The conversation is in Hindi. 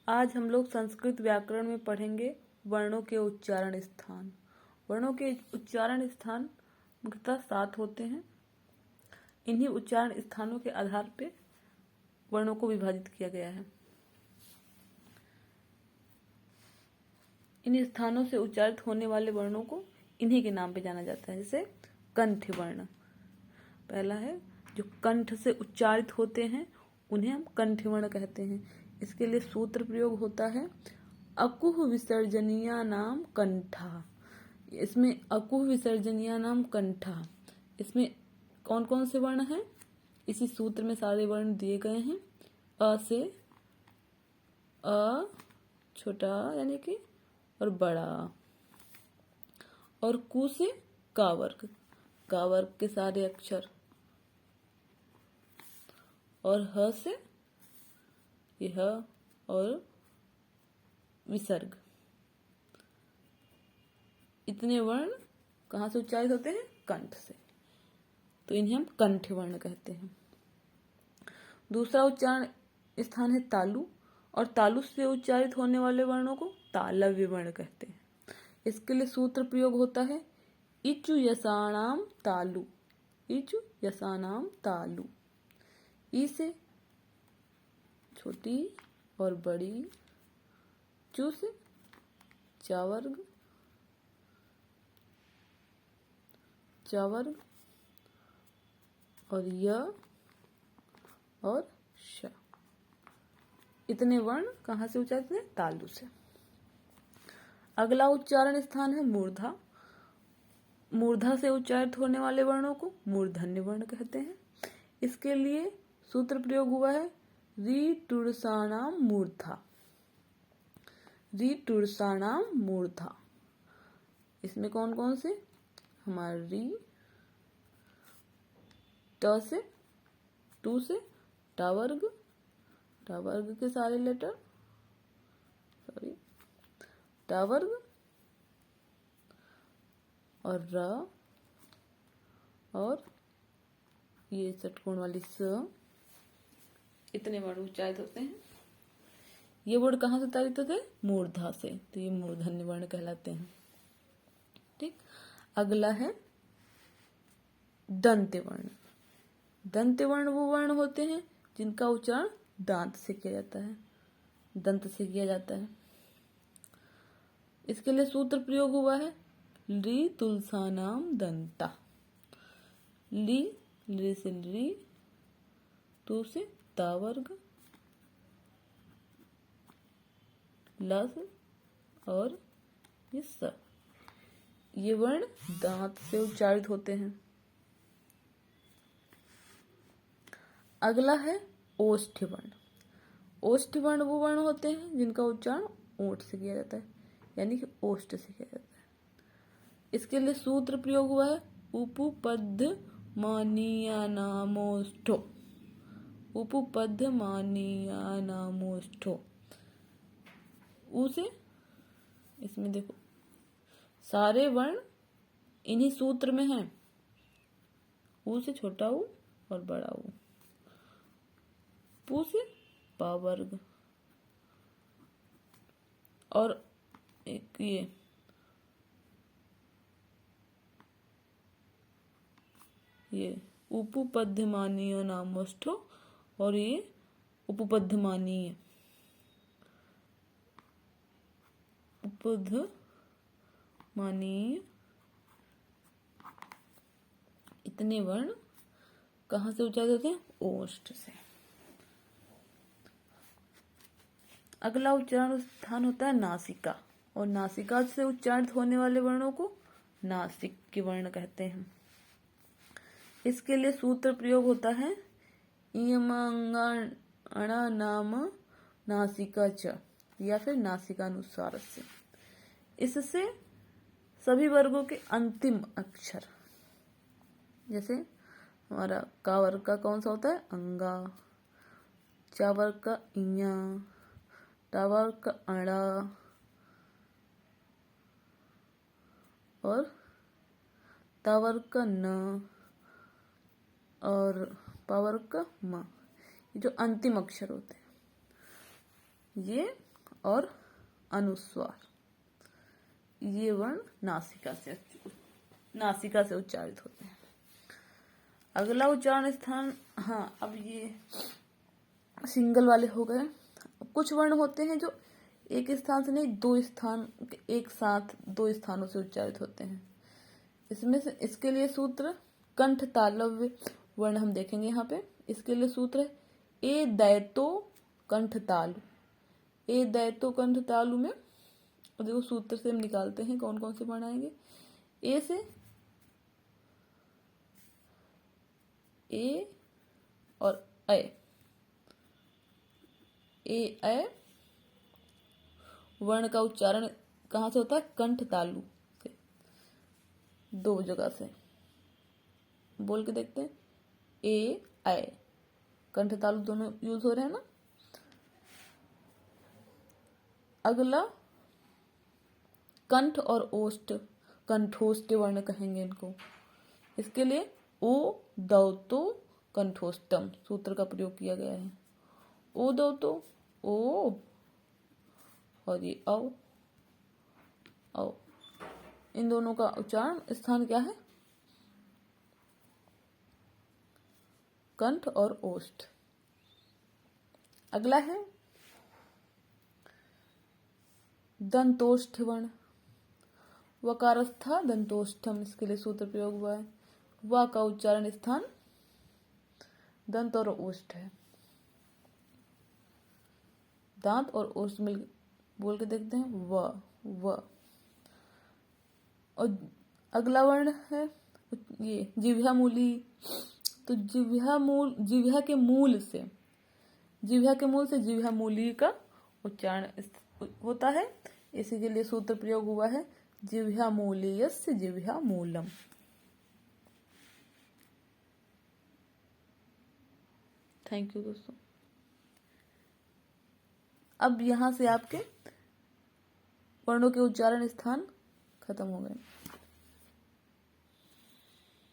आज हम लोग संस्कृत व्याकरण में पढ़ेंगे वर्णों के उच्चारण स्थान। वर्णों के उच्चारण स्थान मुख्यतः 7 होते हैं। इन्हीं उच्चारण स्थानों के आधार पर वर्णों को विभाजित किया गया है। इन स्थानों से उच्चारित होने वाले वर्णों को इन्हीं के नाम पे जाना जाता है। जैसे कंठ वर्ण पहला है, जो कंठ से उच्चारित होते हैं उन्हें हम कंठ वर्ण कहते हैं। इसके लिए सूत्र प्रयोग होता है अकुह विसर्जनीया नाम कंठा। इसमें अकुह विसर्जनीया नाम कंठा, इसमें कौन कौन से वर्ण हैं? इसी सूत्र में सारे वर्ण दिए गए हैं। अ से अ छोटा यानी कि और बड़ा, और कु से का वर्ग के सारे अक्षर, और ह से यह और विसर्ग। इतने वर्ण कहाँ से उच्चारित होते हैं? कंठ से, तो इन्हें हम कंठ वर्ण कहते हैं। दूसरा उच्चारण स्थान है तालु, और तालु से उच्चारित होने वाले वर्णों को तालव्य वर्ण कहते हैं। इसके लिए सूत्र प्रयोग होता है इचु यसाणाम तालु। इचु यसाणाम तालु। ई से छोटी और बड़ी, चु से चावर्ग, और य और श। इतने वर्ण कहाँ से उच्चारित हैं? तालु से। अगला उच्चारण स्थान है मूर्धा। मूर्धा से उच्चारित होने वाले वर्णों को मूर्धन्य वर्ण कहते हैं। इसके लिए सूत्र प्रयोग हुआ है री टुरसाणाम मूर्धा। री टुरसाणाम मूर्धा। इसमें कौन कौन से? हमारे री, ट से, टू से टावर्ग, टावर्ग के सारे लेटर, टावर्ग, और र, और ये षटकोण वाली स। इतने वर्ण उच्चारित होते हैं। ये वर्ण कहाँ से उच्चारित होते हैं? मूर्धा से, तो ये मूर्धन्य वर्ण कहलाते हैं। ठीक। अगला है दंत्य वर्ण। दंत्य वर्ण वो वर्ण होते हैं जिनका उच्चारण दांत से किया जाता है, दंत से किया जाता है। इसके लिए सूत्र प्रयोग हुआ है ली तुलसानाम दंता। ली, ली से ली, तू से तावर्ग, लस और ये स। ये वर्ण दांत से उच्चारित होते हैं। अगला है ओष्ठ वर्ण। ओष्ठ वर्ण वो वर्ण होते हैं जिनका उच्चारण ओठ से किया जाता है, यानी कि ओष्ठ से किया जाता है। इसके लिए सूत्र प्रयोग हुआ है उपपद्यमानीयानामोष्ठो। उपपद्यमानीयानामोष्ठो। ऊ से, इसमें देखो सारे वर्ण इन्हीं सूत्र में हैं। ऊ से छोटा ऊ और बड़ा ऊ, पू से पावर्ग, और एक ये उपपद्यमानीय नामोष्ठो, और ये उपपद्यमानीय, उपपद्यमानीय। इतने वर्ण कहाँ से उच्चारित होते हैं? ओष्ठ से। अगला उच्चारण स्थान होता है नासिका, और नासिका से उच्चारित होने वाले वर्णों को नासिक के वर्ण कहते हैं। इसके लिए सूत्र प्रयोग होता है इयमांगणा नाम नासिका च, या फिर नासिकानुसार से। इससे सभी वर्गों के अंतिम अक्षर, जैसे हमारा का वर्ग का कौन सा होता है? अंगा, चा वर्ग का इया, टा वर्ग का अड़ा, और ता वर्ग का न, और पा वर्ग का म। ये जो अंतिम अक्षर होते हैं ये और अनुस्वार, ये वर्ण नासिका से उच्चारित होते हैं। अगला उच्चारण स्थान, हाँ अब ये सिंगल वाले हो गए। कुछ वर्ण होते हैं जो एक स्थान से नहीं, एक साथ दो स्थानों से उच्चारित होते हैं। इसमें से इसके लिए सूत्र कंठ तालव्य वर्ण हम देखेंगे यहाँ पे। इसके लिए सूत्र है ए दैतो कंठ तालु। ए दैतो कंठ तालु में देखो सूत्र से हम निकालते हैं कौन कौन से वर्ण आएंगे। ए से ए और ए वर्ण का उच्चारण कहाँ से होता है? कंठ तालु से। दो जगह से बोल के देखते हैं। ए कंठ तालु दोनों यूज हो रहे हैं ना। अगला कंठ और ओष्ठ, कंठोष्ठ वर्ण कहेंगे इनको। इसके लिए ओ दौतो कंठोष्टम सूत्र का प्रयोग किया गया है। ओ दौतो ओ और ये औ, इन दोनों का उच्चारण स्थान क्या है? कंठ और ओष्ठ। अगला है दंतोष्ठ वर्ण, वकारस्था दंतोष्ठम, इसके लिए सूत्र प्रयोग हुआ है। व का उच्चारण स्थान दंत और ओष्ठ है। दांत और ओष्ठ मिल बोल के देखते हैं व। और अगला वर्ण है ये जिह्वामूली। तो जिह्वा के मूल से जिह्वामूली का उच्चारण होता है। इसी के लिए सूत्र प्रयोग हुआ है जिह्वामूलीयस्य जिह्वामूलम। थैंक यू दोस्तों। अब यहाँ से आपके वर्णों के उच्चारण स्थान खत्म हो गए।